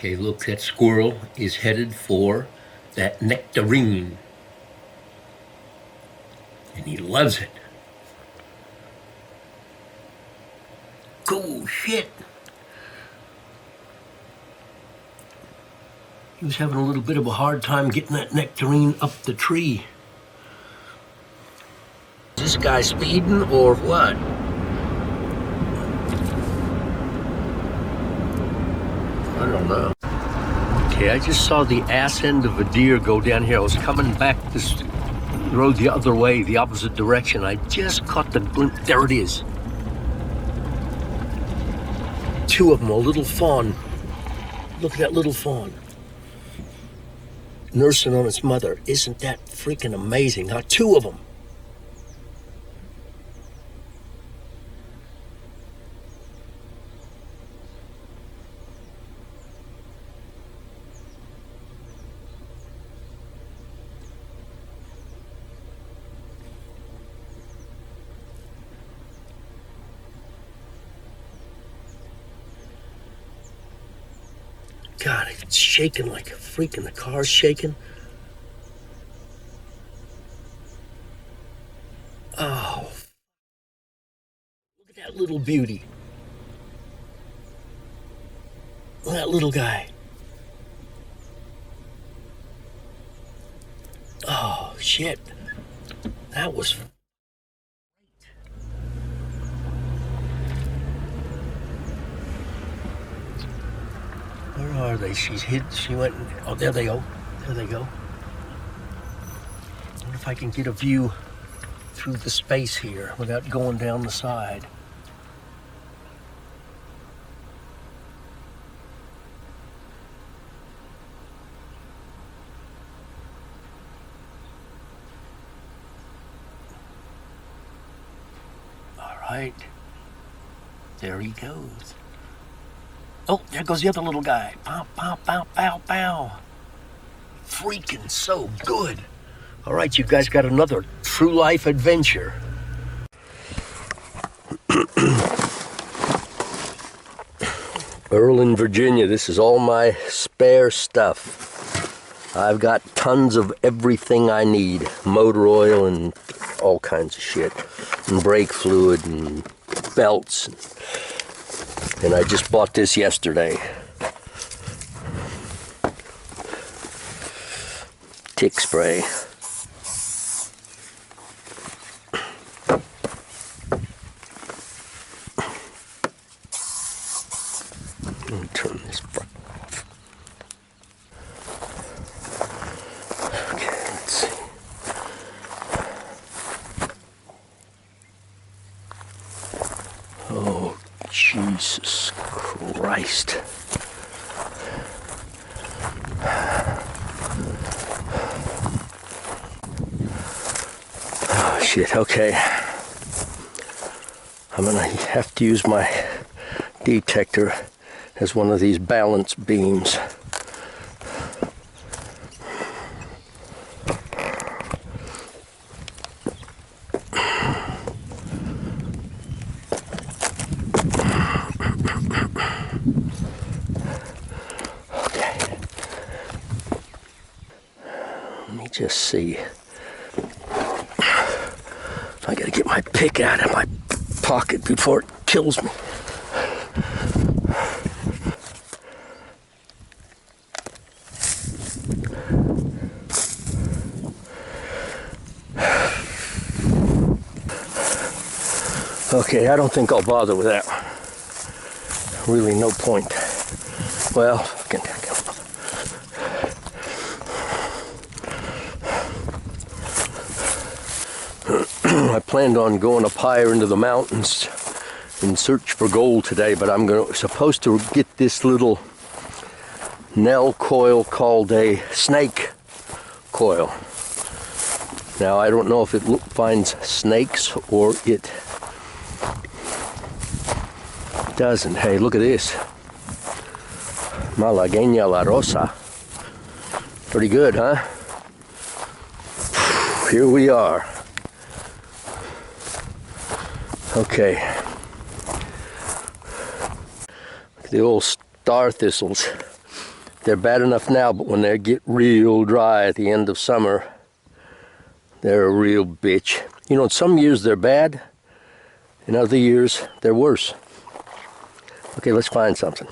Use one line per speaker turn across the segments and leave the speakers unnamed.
Okay, look, that squirrel is headed for that nectarine. And he loves it. Cool shit. He was having a little bit of a hard time getting that nectarine up the tree. Is this guy speeding or what? I don't know. Okay, I just saw the ass end of a deer go down here. I was coming back this road the other way, the opposite direction. I just caught the glimpse. There it is. Two of them, a little fawn. Look at that little fawn. Nursing on its mother. Isn't that freaking amazing, huh? Two of them. God, it's shaking like a freaking, the car's shaking. Oh, look at that little beauty. Look at that little guy. Oh, shit. That was great. Where are they? She's hid. She went. Oh, there they go. There they go. I wonder if I can get a view through the space here without going down the side. All right. There he goes. Oh, there goes the other little guy. Pow, pow, pow, pow, pow. Freaking so good. All right, you guys got another true life adventure. Berlin, Virginia. This is all my spare stuff. I've got tons of everything I need. Motor oil and all kinds of shit. And brake fluid and belts. And I just bought this yesterday. Tick spray. Let me turn this front off. Okay, let's see. Oh, Jesus Christ. Oh, shit, okay. I'm gonna have to use my detector as one of these balance beams. Just see. I gotta get my pick out of my pocket before it kills me. Okay, I don't think I'll bother with that. Really, no point. Well, I planned on going up higher into the mountains in search for gold today, but I'm supposed to get this little Nell coil called a snake coil. Now I don't know if it finds snakes or it doesn't. Hey, look at this. Malagueña la rosa. Pretty good, huh? Here we are. Okay. Look at the old star thistles. They're bad enough now, but when they get real dry at the end of summer, they're a real bitch. You know, in some years they're bad, in other years they're worse. Okay, let's find something.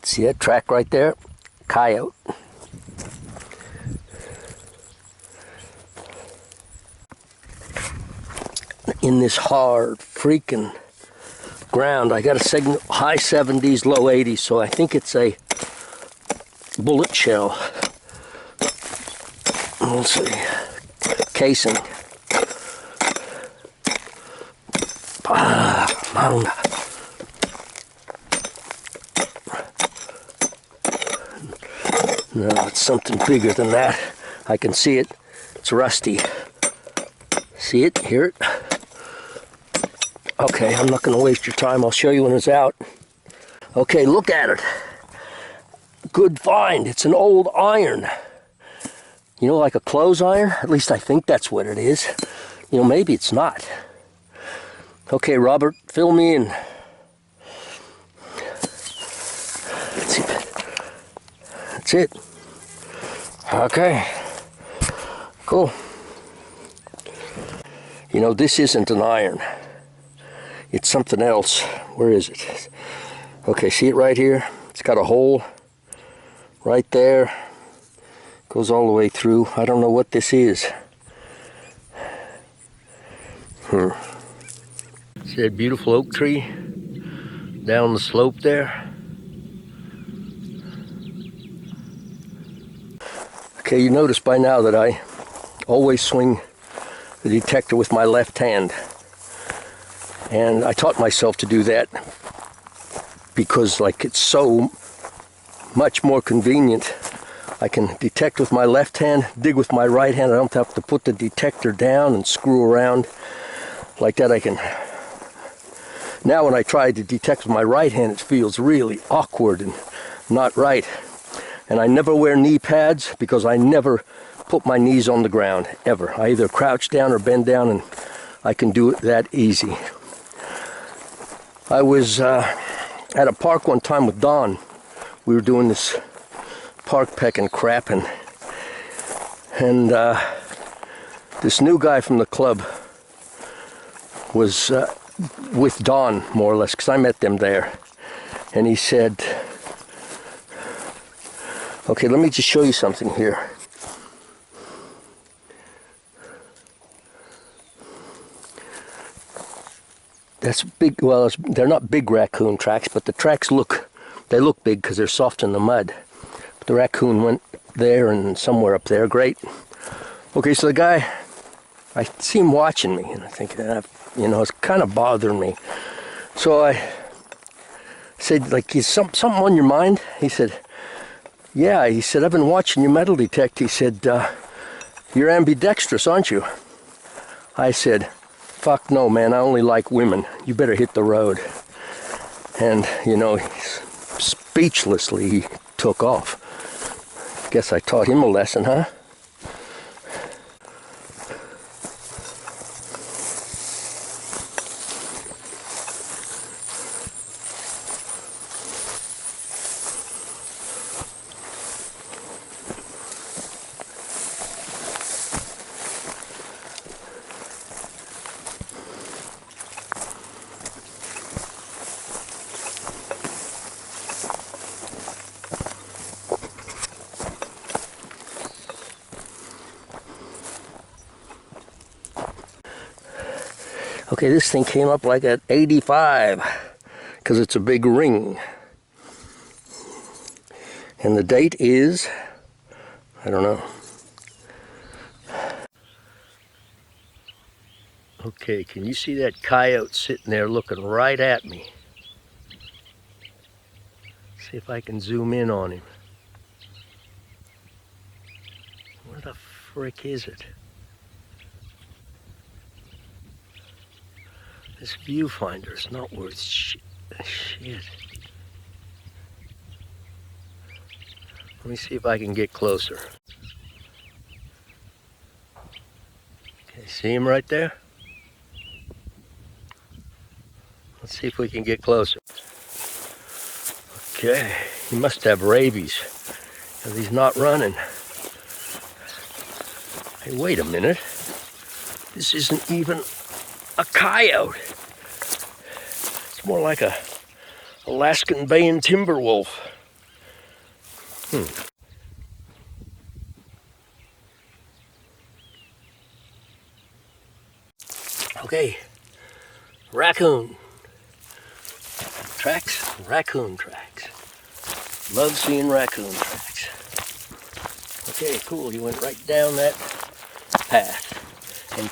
See that track right there? Coyote. In this hard freaking ground, I got a signal high 70s, low 80s, so I think it's a bullet shell. We'll see. Casing. Mound. No, it's something bigger than that. I can see it. It's rusty. See it? Hear it? Okay, I'm not going to waste your time. I'll show you when it's out. Okay, look at it. Good find. It's an old iron. You know, like a clothes iron? At least I think that's what it is. You know, maybe it's not. Okay, Robert, fill me in. That's it. Okay. Cool. You know, this isn't an iron. It's something else. Where is it? Okay, see it right here? It's got a hole right there. Goes all the way through. I don't know what this is. See that beautiful oak tree down the slope there? Okay, you notice by now that I always swing the detector with my left hand. And I taught myself to do that because, like, it's so much more convenient. I can detect with my left hand, dig with my right hand. I don't have to put the detector down and screw around like that. I can. Now when I try to detect with my right hand, it feels really awkward and not right. And I never wear knee pads because I never put my knees on the ground, ever. I either crouch down or bend down, and I can do it that easy. I was at a park one time with Don. We were doing this park pecking crap, and this new guy from the club was with Don, more or less, because I met them there. And he said, okay, let me just show you something here. That's big. Well, they're not big raccoon tracks, but the tracks look big because they're soft in the mud. But the raccoon went there and somewhere up there. Great. Okay, so the guy, I see him watching me, and I think, you know, it's kind of bothering me. So I said, like, is something on your mind? He said, yeah. He said, I've been watching your metal detect. He said, you're ambidextrous, aren't you? I said, fuck no, man, I only like women. You better hit the road. And, you know, speechlessly, he took off. Guess I taught him a lesson, huh? Okay, this thing came up like at 85 because it's a big ring. And the date is, I don't know. Okay, can you see that coyote sitting there looking right at me? See if I can zoom in on him. Where the frick is it? This viewfinder is not worth shit. Shit. Let me see if I can get closer. Okay, see him right there? Let's see if we can get closer. Okay, he must have rabies, because he's not running. Hey, wait a minute. This isn't even a coyote. It's more like a Alaskan baying timber wolf. Okay, raccoon tracks, raccoon tracks. Love seeing raccoon tracks. Okay, cool, he went right down that path. And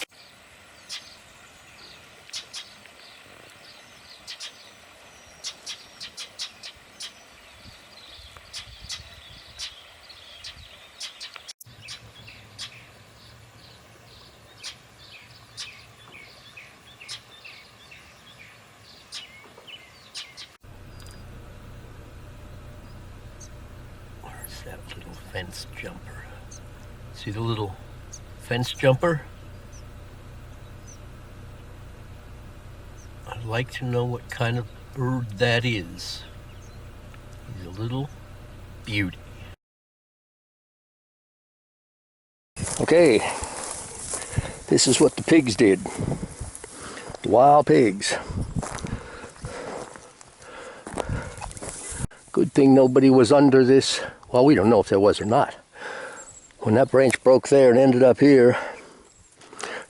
where's that little fence jumper? See the little fence jumper? I'd like to know what kind of bird that is. He's a little beauty. Okay, this is what the pigs did. The wild pigs. Good thing nobody was under this. Well, we don't know if there was or not. When that branch broke there and ended up here,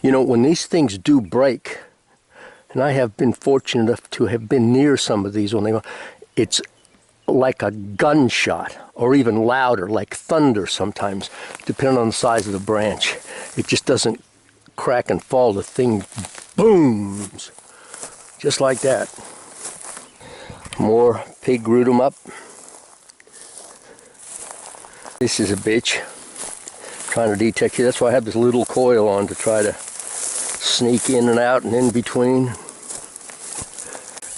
you know, when these things do break, and I have been fortunate enough to have been near some of these when they go, it's like a gunshot, or even louder, like thunder sometimes, depending on the size of the branch. It just doesn't crack and fall. The thing booms, just like that. More pig root 'em up. This is a bitch trying to detect you. That's why I have this little coil on, to try to sneak in and out and in between.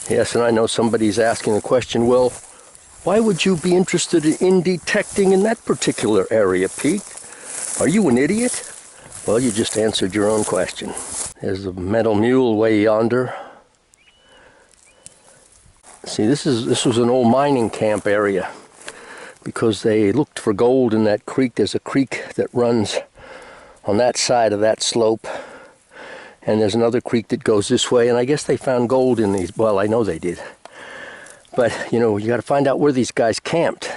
Yes, and I know somebody's asking the question, well, why would you be interested in detecting in that particular area, Pete? Are you an idiot? Well, you just answered your own question. There's the metal mule way yonder. See, this was an old mining camp area, because they looked for gold in that creek. There's a creek that runs on that side of that slope, and there's another creek that goes this way, and I guess they found gold in these. Well, I know they did. But, you know, you got to find out where these guys camped.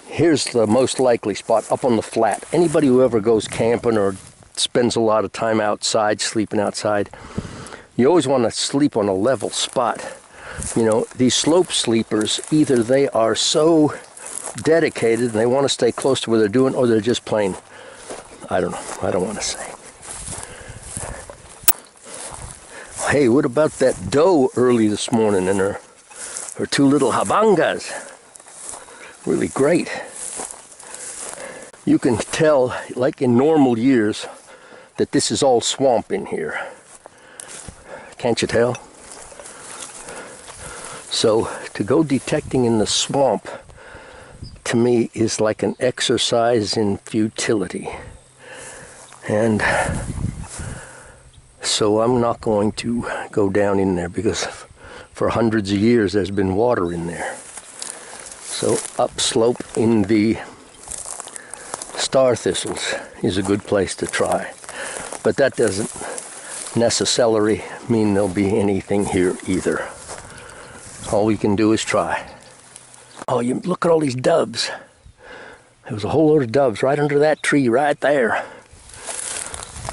Here's the most likely spot, up on the flat. Anybody who ever goes camping or spends a lot of time outside, sleeping outside, you always want to sleep on a level spot. You know, these slope sleepers, either they are so dedicated and they want to stay close to where they're doing, or they're just plain, I don't know, I don't want to say. Hey, what about that doe early this morning and her two little habangas? Really great. You can tell, like in normal years, that this is all swamp in here. Can't you tell? So to go detecting in the swamp, to me, is like an exercise in futility. And so I'm not going to go down in there, because for hundreds of years there's been water in there. So upslope in the star thistles is a good place to try. But that doesn't necessarily mean there'll be anything here either. All we can do is try. Oh, you look at all these doves. There was a whole load of doves right under that tree right there.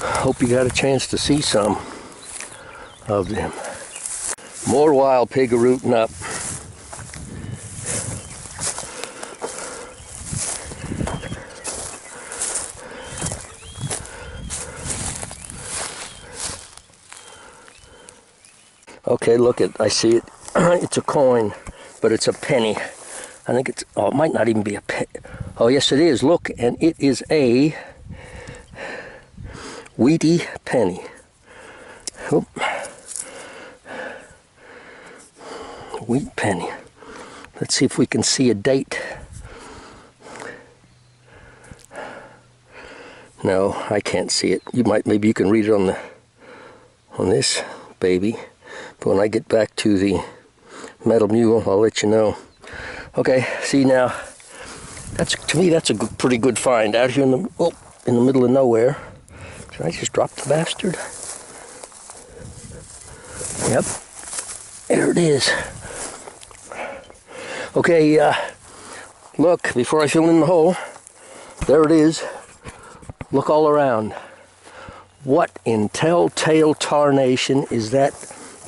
Hope you got a chance to see some of them. More wild pig rooting up. Okay, look it. I see it. It's a coin, but it's a penny. I think it's, oh, it might not even be a penny. Oh, yes, it is. Look, and it is a Wheatie penny. Oop. wheat penny. Let's see if we can see a date. No, I can't see it. Maybe you can read it on this baby. But when I get back to the metal mule, I'll let you know. Okay, see now, to me that's a pretty good find out here in the middle of nowhere. Did I just drop the bastard? Yep, there it is. Okay, look, before I fill in the hole, there it is. Look all around. What in telltale tarnation is that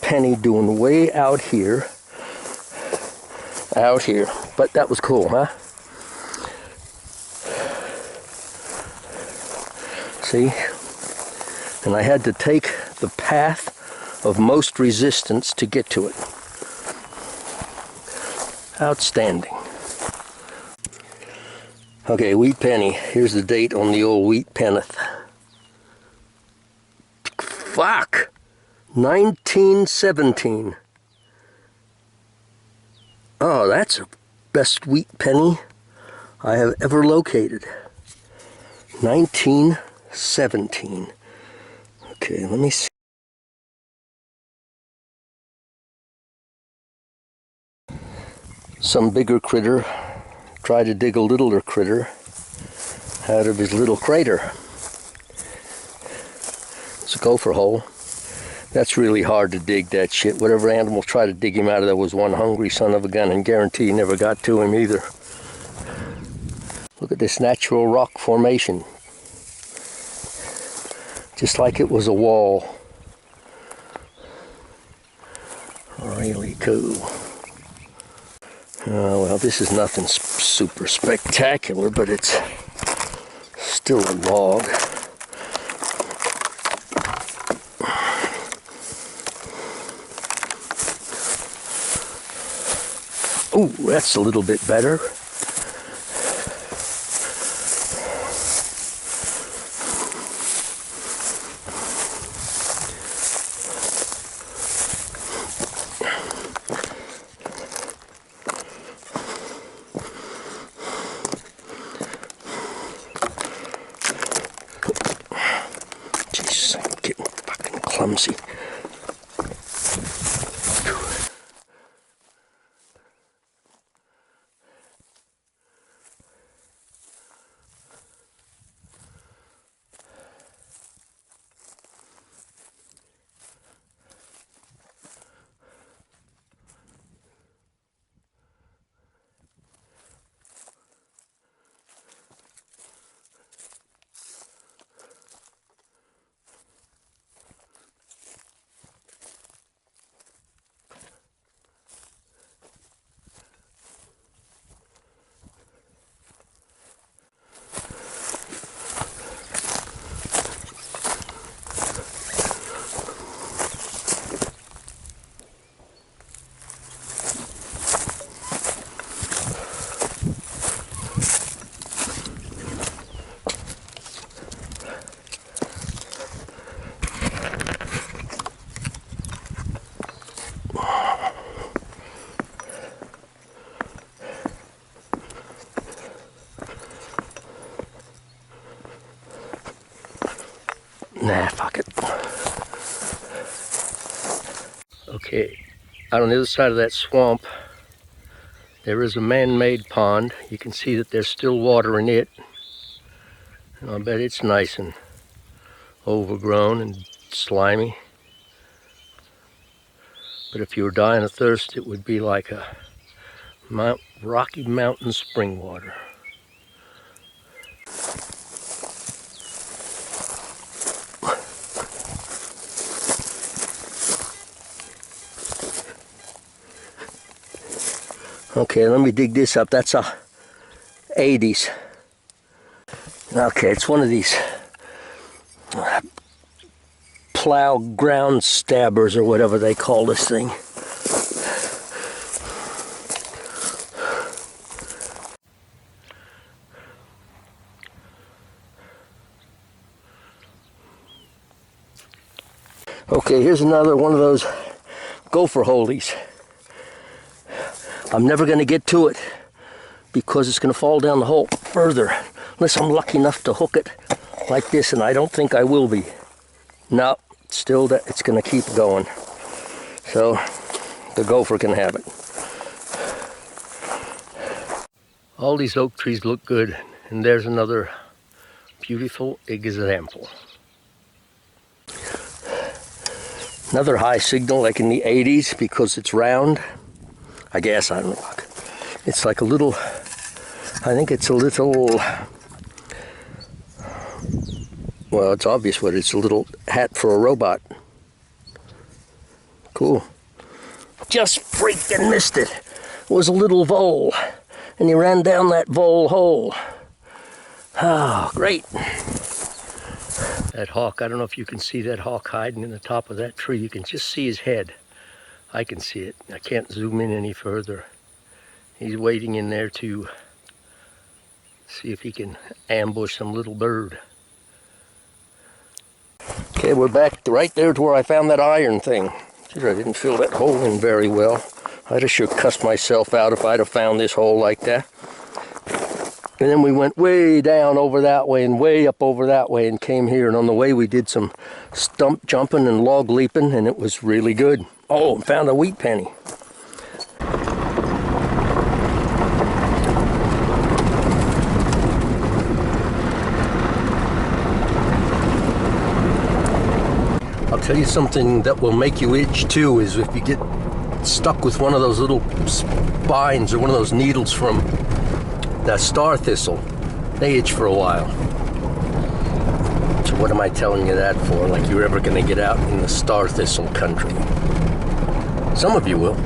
penny doing way out here? Out here. But that was cool, huh? See? And I had to take the path of most resistance to get to it. Outstanding. Okay, wheat penny. Here's the date on the old wheat penneth. Fuck! 1917. Oh, that's the best wheat penny I have ever located. 1917. Okay, let me see. Some bigger critter tried to dig a littler critter out of his little crater. It's a gopher hole. That's really hard to dig that shit. Whatever animal tried to dig him out of there was one hungry son of a gun, and guarantee you never got to him either. Look at this natural rock formation. Just like it was a wall. Really cool. Well, this is nothing super spectacular, but it's still a log. Ooh, that's a little bit better. Jesus, I'm getting fucking clumsy. Nah, fuck it. Okay, out on the other side of that swamp, there is a man-made pond. You can see that there's still water in it. And I bet it's nice and overgrown and slimy. But if you were dying of thirst, it would be like a Rocky Mountain spring water. Okay, let me dig this up. That's a 80s. Okay, it's one of these plow ground stabbers or whatever they call this thing. Okay, here's another one of those gopher holies. I'm never going to get to it because it's going to fall down the hole further unless I'm lucky enough to hook it like this, and I don't think I will be. No, still that it's going to keep going. So the gopher can have it. All these oak trees look good, and there's another beautiful example. Another high signal like in the 80s because it's round. I guess, I don't know. It's like a little, I think it's a little, well, it's obvious what it's a little hat for a robot. Cool. Just freaking missed it. It was a little vole, and he ran down that vole hole. Oh, great. That hawk, I don't know if you can see that hawk hiding in the top of that tree. You can just see his head. I can see it. I can't zoom in any further. He's waiting in there to see if he can ambush some little bird. Okay, we're back right there to where I found that iron thing. Geez, I didn't fill that hole in very well. I'd have sure cussed myself out if I'd have found this hole like that. And then we went way down over that way and way up over that way and came here. And on the way we did some stump jumping and log leaping, and it was really good. Oh, and found a wheat penny. I'll tell you something that will make you itch too, is if you get stuck with one of those little spines or one of those needles from that star thistle. They itch for a while. So what am I telling you that for? Like you're ever going to get out in the star thistle country. Some of you will.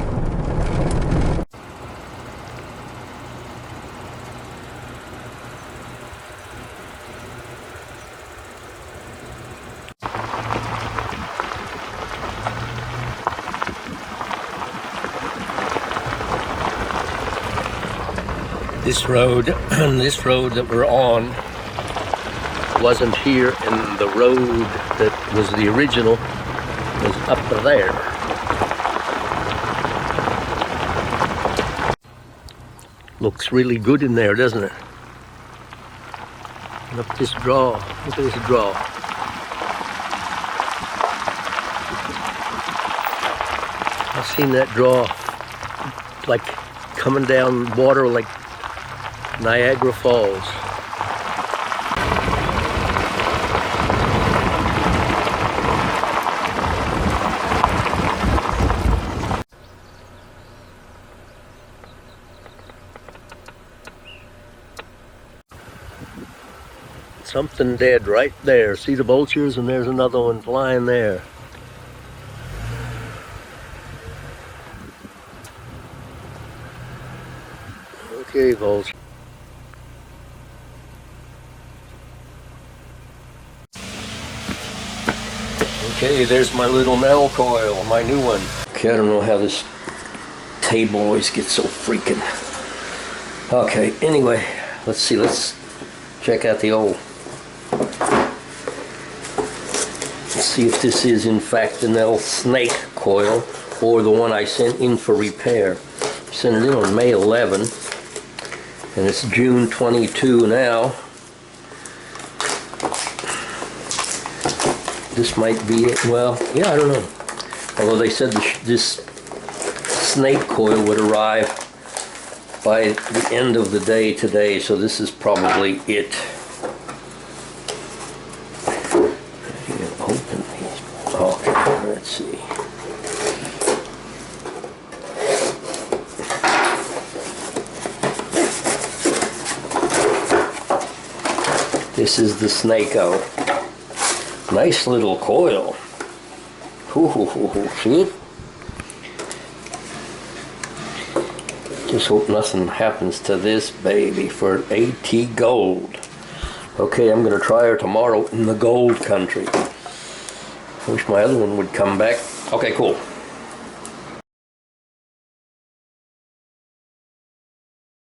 This road that we're on wasn't here, and the road that was the original was up to there. Looks really good in there, doesn't it? And up this draw, look at this draw. I've seen that draw like coming down water like Niagara Falls. Something dead right there. See the vultures, and there's another one flying there. Okay, vulture. Okay, there's my little Nell coil, my new one. Okay, I don't know how this table always gets so freaking. Okay, anyway, let's see, let's check out the old. Let's see if this is in fact the Nell snake coil or the one I sent in for repair. I sent it in on May 11, and it's June 22 now. This might be it. Well, yeah, I don't know. Although they said this snake coil would arrive by the end of the day today, so this is probably it. Open these. Okay, let's see. This is the Snake-O. Nice little coil. See it? Just hope nothing happens to this baby for AT gold. Okay, I'm gonna try her tomorrow in the gold country. Wish my other one would come back. Okay, cool.